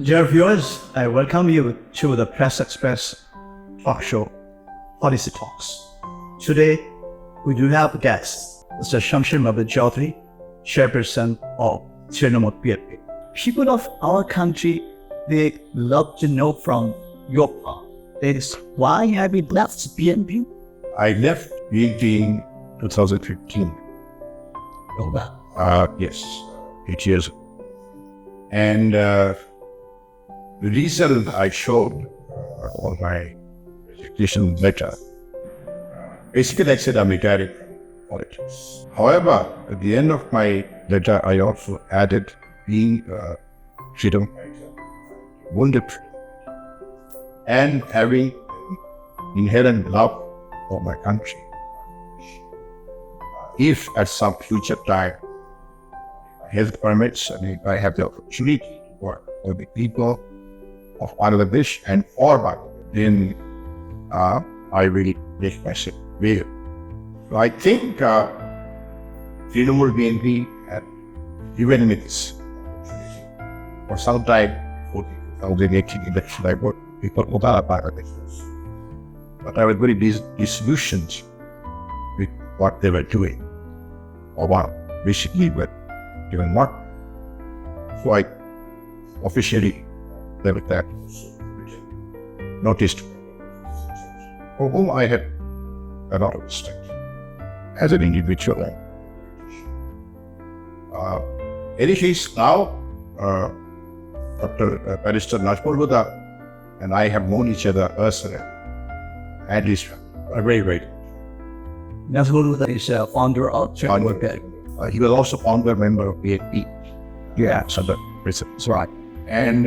Dear viewers, I welcome you to the Press Express talk show, Policy Talks. Today, we do have a guest, Mr. Shamshir Mabid Chaudhary, Chairperson of Trinamool PLP. People of our country, they love to know from your part. That is, why have you left PNP? I left PNP in 2015. Oh, wow. Yes, 8 years ago. And the reason I showed on my resignation letter, basically I said I'm retiring from politics. However, at the end of my letter, I also added being a freedom fighter, wounded and having inherent love for my country. If at some future time health permits and if I have the opportunity to work with the people of Bangladesh and for Bangladesh, then I will make myself available. So I think Trinamool BNP had given me this opportunity. For some time before the 2018 election, I worked with people of Bangladesh. But I was very disillusioned with what they were doing, or what basically were given work. So I officially left that noticed for whom I had a lot of respect as an individual. Any case now, Dr. Barrister Najmul Huda and I have known each other personally, at least very, very. Najmul Huda is a founder of Trinamool PLP. He was also founder member of PNP. Yeah, So that's right. And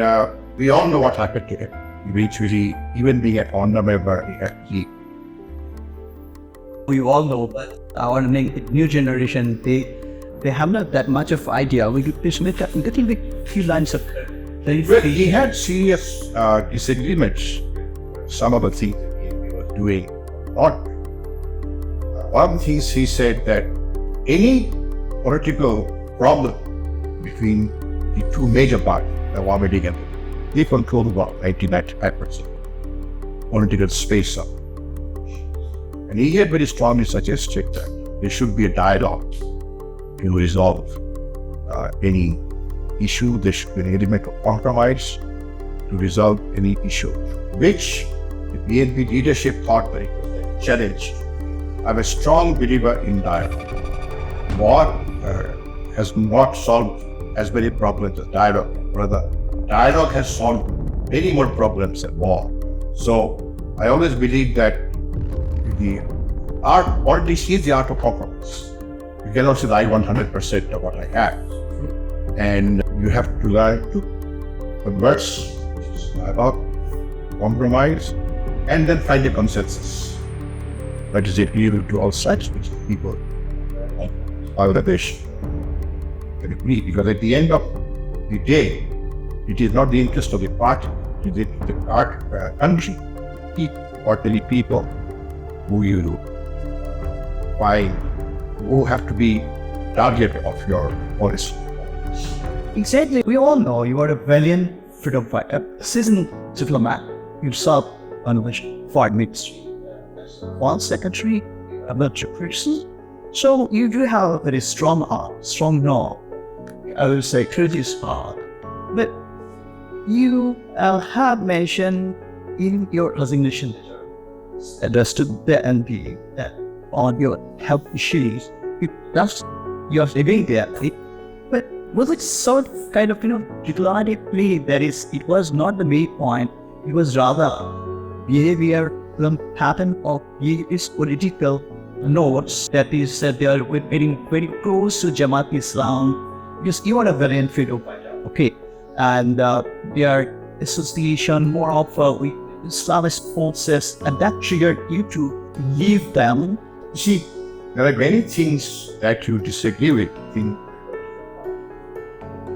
we all know what happened to him. Eventually, even being a founder member, he We all know, but our new generation, they have not that much of idea. We could please make a little bit few lines of he had serious disagreements. Some of the things that he was doing. One of the things he said that any political problem between the two major parties, the Awami League and they control about 90-95% political space of. And he had very strongly suggested that there should be a dialogue to resolve any issue. There should be an element of compromise to resolve any issue, which the BNP leadership thought that it was a challenge. I'm a strong believer in dialogue. War has not solved as many problems as dialogue. Rather, dialogue has solved many more problems than war. So I always believe that the art, politics is the art of compromise. You cannot say I want 100% of what I have. And you have to learn to converse, dialogue, compromise, and then find a consensus. That is agreeable to all sides, which people of Bangladesh can agree. Because at the end of the day, it is not the interest of the party, it is the country, or the people who you find who have to be target of your policy. Exactly. We all know you are a valiant freedom fighter, seasoned diplomat. You served on foreign ministry, one secretary, a military person. So you do have a very strong heart, strong nerve. I will say courteous heart. But you have mentioned in your resignation letter addressed to the NP that on your health issues, you are living there. But was it sort of kind of, diplomatic plea? That is, it was not the main point. It was rather behavior pattern of his political notes that is that they are getting very close to Jamaat Islam. Because you are a valiant freedom fighter, okay? And their association more of with Islamist forces, and that triggered you to leave them. See, there are many things that you disagree with. You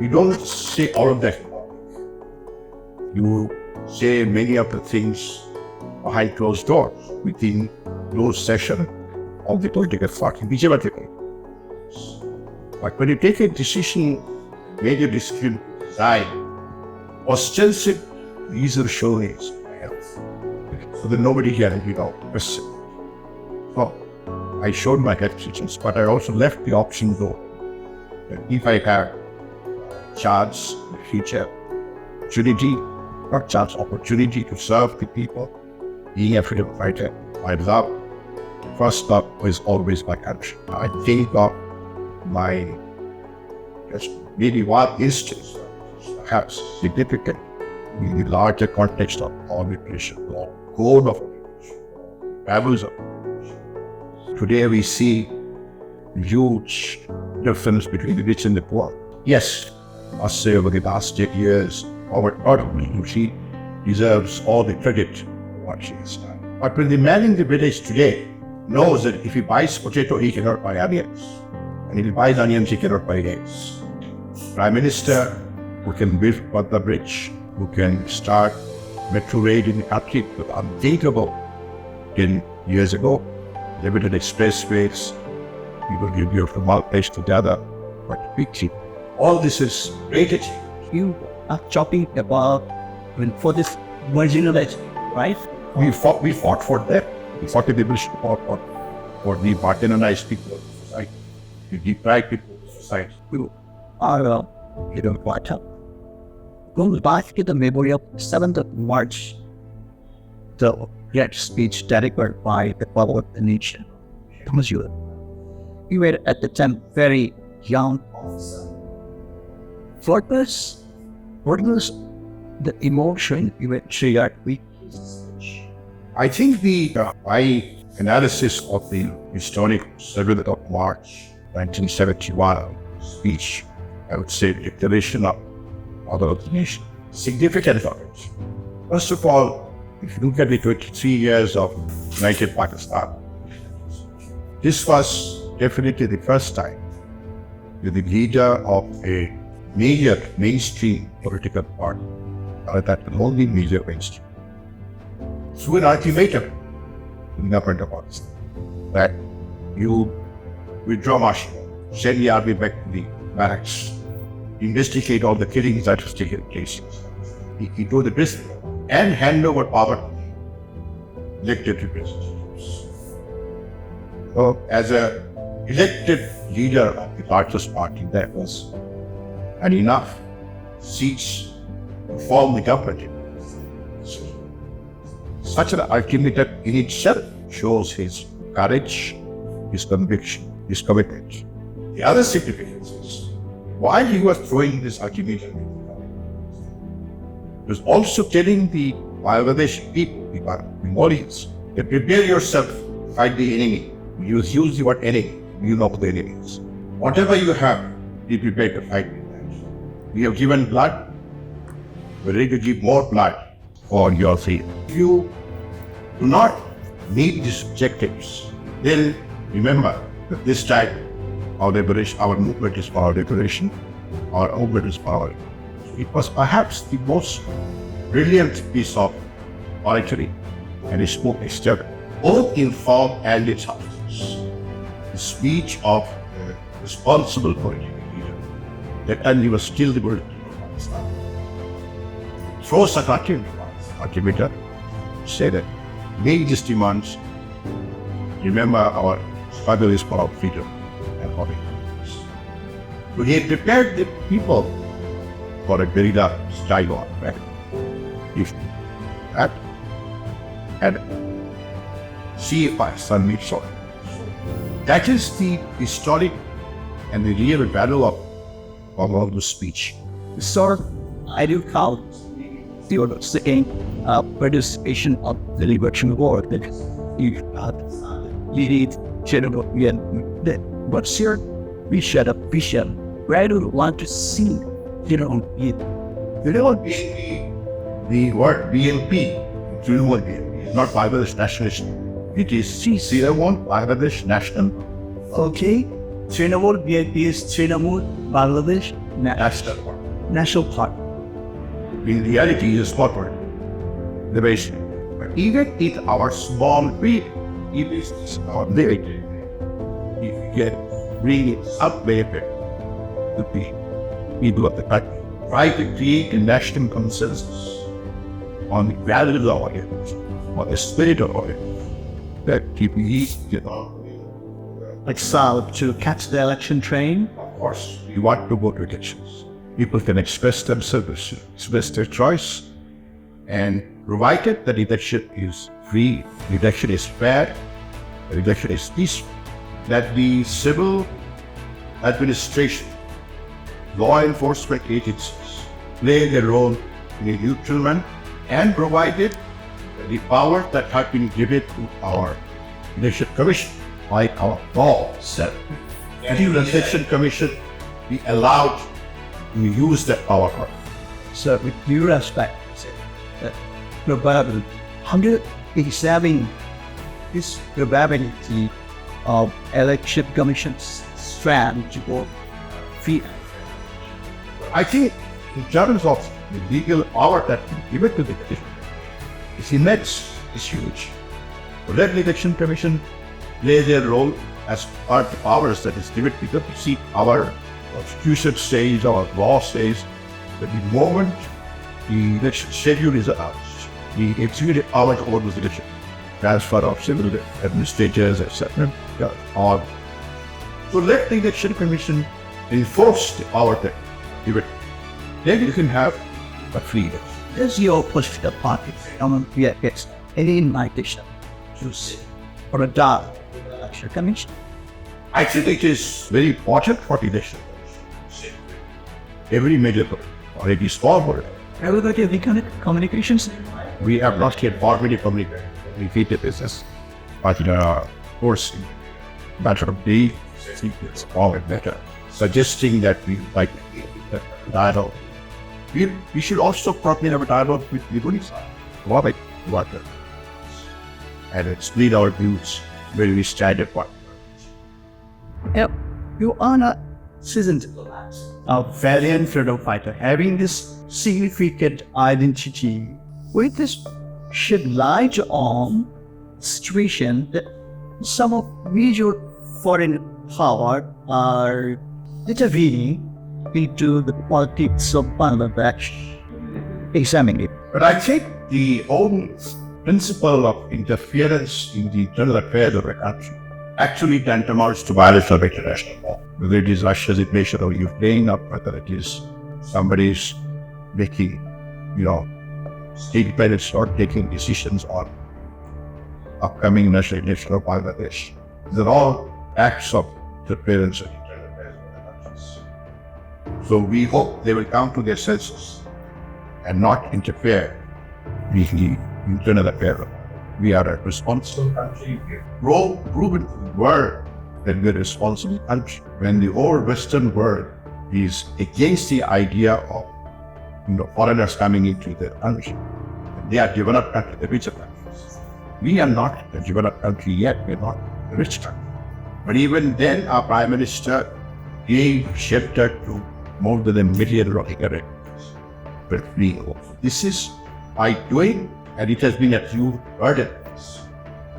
don't say all of that. You say many of the things behind closed doors, within closed session of the political party, whichever they are. But when you take a decision, major decision, decide ostensive reason showing health. So that nobody can, question. So I showed my health reasons, but I also left the option though that if I have chance in the future, opportunity, not chance, opportunity to serve the people, being a freedom fighter, my love, first love is always my country. I think of my, just maybe one instance, perhaps significant in the larger context of arbitration law, code of arbitration, values of arbitration. Today we see huge difference between the rich and the poor. Yes, I must say over the last 10 years, our economy, she deserves all the credit for what she has done. But when the man in the village today knows that if he buys potato, he cannot buy onions. And if he buys onions, he cannot buy eggs. Prime Minister who can build the bridge, who can start metro rail in the country, was unthinkable 10 years ago. Limited expressways, people give you from one place to the other, quite quickly. All this is great achievement. You are talking about for this marginalized, right? We fought for them. We fought in the British for the marginalized people of society, the deprived people of society. We are, quite help. Going back to the memory of 7th of March, the great speech delivered by the father of the nation, Thomas Ewell. You were at the time very young officer. What was the emotion you were triggered with his speech? I think my analysis of the historic 7th of March 1971 speech, I would say the declaration of the nation, significance of it. First of all, if you look at the 23 years of United Pakistan, this was definitely the first time that the leader of a major mainstream political party, or that only major mainstream, through an ultimatum to the government of Pakistan that you withdraw martial law, send the army back to the barracks, investigate all the killings that was taking place. He told the president and hand over power to elected representatives. So, as an elected leader of the largest party, there was and enough seats to form the government. Such an ultimatum in itself shows his courage, his conviction, his commitment. The other significance is, while he was throwing this ultimatum, he was also telling the Bangladeshi people, the Mongolians, that prepare yourself to fight the enemy. He was using the word enemy, you know the enemies. Whatever you have, be prepared to fight with that. We have given blood, we're ready to give more blood for your faith. If you do not meet these objectives, then remember that this time our movement is for our liberation, our movement is for our. It was perhaps the most brilliant piece of oratory and it spoke externally, both in form and in substance. The speech of a responsible political leader that and he was still the world of Pakistan. Throw such ultimatum, say that make these demands, remember our struggle is for our freedom and for independence. So he prepared the people for a guerrilla style of attack. If that and see if Pakistan meets on. That is the historic and the real value of all the speech. Sort of, I do count the saying participation of the Liberation War that you lead general what's your vision? Where do you want to see general You know, the word BNP, is not Bangladesh nationalist. It is C01 Bangladesh National. Okay. Trinamool BNP is Trinamool Bangladesh National Party. In reality, it's a small word. The base. But even in our small way, it is our lyric. If you can bring it up there to the people of the country, try to create a national consensus on the values of our age, on the spirit of our age, that TPE, Like so, to catch the election train. of course, we want to go to elections. People can express themselves, express their choice, and provided that election is free, the election is fair, the election is peaceful, that the civil administration, law enforcement agencies play their role in a neutral manner, and provided that the powers that have been given to our election commission, like our law said, and the election commission be allowed to use that power. So with due respect, probably 187 this probability of election commission's strand to go free. I think in terms of the legal power that we give it to the election, it's immense, it's huge. So let the election commission play their role as part of the powers that is given to them. See, our constitution says, our law says that the moment the election schedule is announced, the executive power to order the election, transfer of civil administrators, etc. on. So let the election commission enforce the power that give it. Then you can have a free election. Does your political party get any invitation to sit for a dark election commission? I think it is very important for the election. Every major already forward. Everybody have any communications? We have not yet formally communicated business, but of course, in matter of days, it's all better. Suggesting that we like dialogue. We should also probably have a dialogue with the police, what and explain our views where we stand at what. You are not seasoned diplomat, a valiant freedom fighter, having this significant identity. With this shed light on situation that some of major foreign power are intervening into the politics of Bangladesh. Examine it. But I think the whole principle of interference in the internal affairs of a country actually tantamounts to violation of international law. Whether it is Russia's invasion of Ukraine, or whether it is somebody's making, statements or taking decisions on upcoming national election of Bangladesh. These are all acts of interference in internal affairs of the countries. So we hope they will come to their senses and not interfere with the internal affairs. We are a responsible country. We've proven to the world that we're a responsible country. When the whole Western world is against the idea of foreigners coming into their country, they are developed countries, the richer countries. We are not a developed country yet. We're not a rich country. But even then, our Prime Minister gave shelter to more than 1 million Rohingya but free. This is by doing, and it has been a huge burden.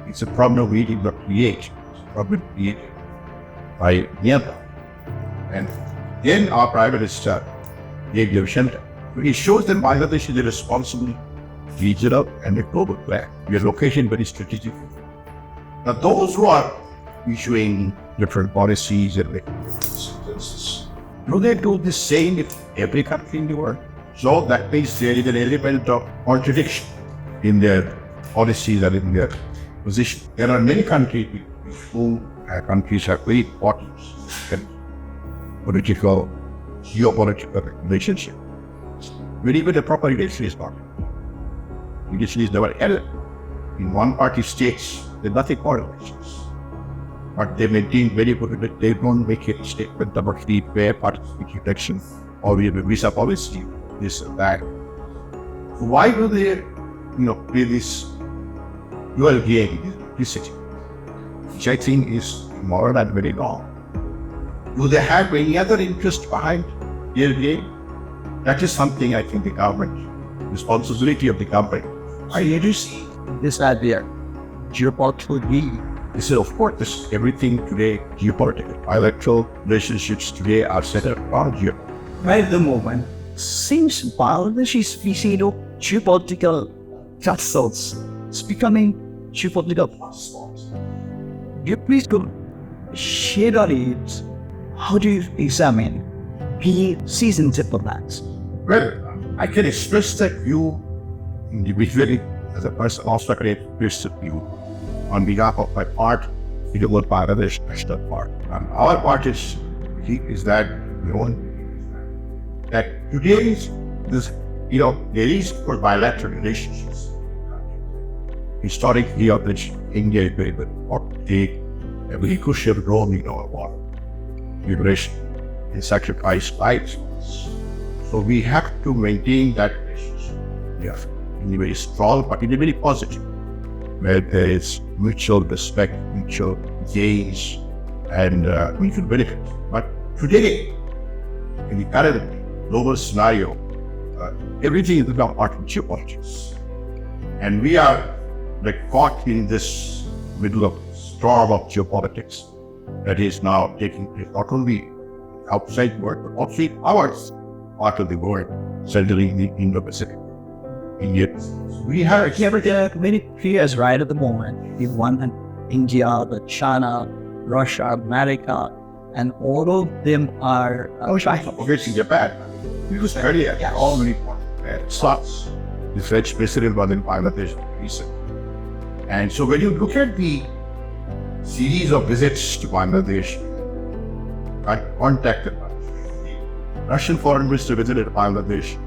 It's a problem we did not create. It's a problem created by Myanmar. And then our Prime Minister gave them shelter. It shows that Bangladesh is a responsible regional and a global player. We are located very strategically. Now those who are issuing different policies and instances, do they do the same in every country in the world? So that means there is an element of contradiction in their policies and in their position. There are many countries with whom countries have very important political, geopolitical relationship. But even the proper relation is not. Relation is never held. In one-party states, there's nothing called relations. But they maintain very good, they don't make any statement about the fair participation election or we have a visa policy, this and that. So why do they, play this dual game, duplicity, which I think is immoral and very wrong? Do they have any other interest behind their game? That is something I think the government, responsibility of the government. I really see This idea, geopolitical game. this is, of course, everything today geopolitical. Bilateral relationships today are set up on geopolitics. Right at the moment, since Bangladesh is facing geopolitical tussles, it's becoming geopolitical hotspots. You please go share on it. How do you examine being seasoned diplomats? Well, I can express that view individually as a person, also I can express that view on behalf of my part, the whole Bangladesh national part. And our part is that we want that today is this, there is for bilateral relationships. Historically, of which India is very important to take a very crucial role in our war, liberation, and sacrifice lives. So we have to maintain that relationship. Yes, in a very strong, but in a very positive, where there is mutual respect, mutual gains, and mutual benefits. But today, in the current global scenario, everything is about art and geopolitics. And we are caught in this middle of storm of geopolitics that is now taking place not only outside the world, but also in our part of the world, certainly in the Indo-Pacific. And yet, we have There are many players right at the moment. In one hand, India, China, Russia, America, and all of them are obviously Japan. Because earlier, all many such the French president was in Bangladesh recently. And so when you look at the series of visits to Bangladesh, I contacted the Russian foreign minister visited Bangladesh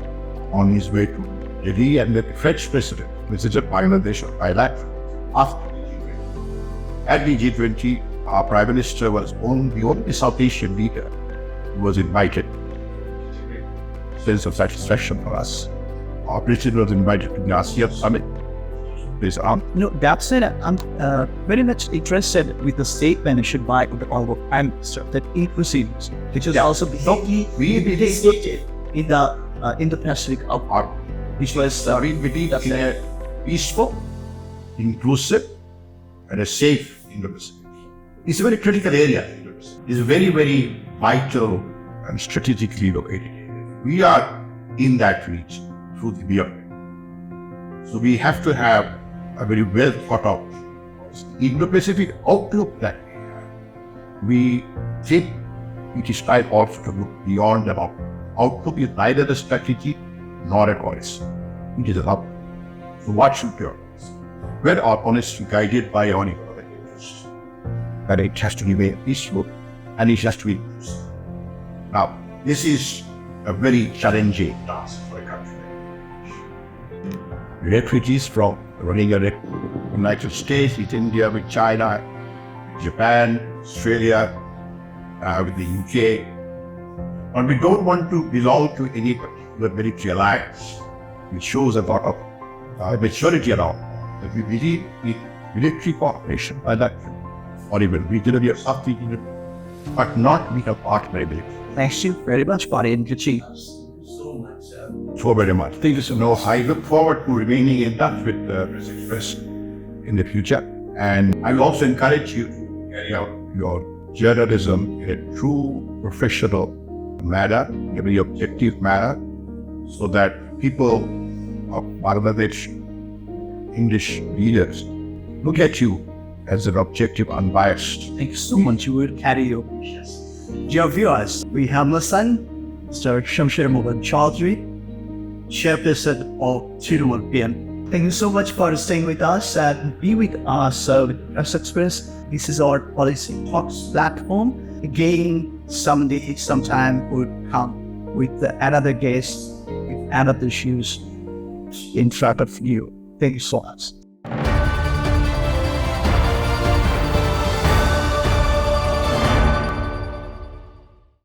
on his way to Delhi, and the French president visited Bangladesh bilaterally after the G20. At the G20, our prime minister was the only South Asian leader who was invited. Sense of satisfaction for us. Our president was invited to the ASEAN summit. That said, I'm very much interested with the statement issued by the Honorable Prime Minister that inclusive, which is also we stated in the Indo-Pacific Accord, which was we believe in a peaceful, inclusive, and a safe Indo-Pacific. It's a very critical area. It's very, very vital and strategically located. We are in that region through the BRI. So we have to have a very well thought out Indo-Pacific outlook that we have. We think it is time also to look beyond the outlook. Outlook is neither a strategy nor a policy. It is an outlook. So what should be our policy? Where our policy is guided by our economic interests. That it has to remain peaceful and it has to be inclusive. Now, this is a very challenging task for a country. Refugees from running a United States, with India, with China, with Japan, Australia, with the UK. And we don't want to belong to any particular military alliance, which shows a lot of maturity around that we believe in military cooperation, or even regionally or something, but not be a partner military. Thank you very much for engaging. So very much. Thank you so much. I look forward to remaining in touch with Xpress in the future. And I will also encourage you to carry out your journalism in a true professional manner, in a very objective manner, so that people of Bangladesh, English leaders, look at you as an objective, unbiased. Thank you so much. You will carry your wishes. Dear viewers, we have listened Mr. Shamsher Mohan Chaudhary, Chairperson of Tirunelveli PM. Thank you so much for staying with us and be with us with Xpress. This is our policy talks platform. Again, someday, sometime we'll come with another guest with another issues in front of you. Thank you so much.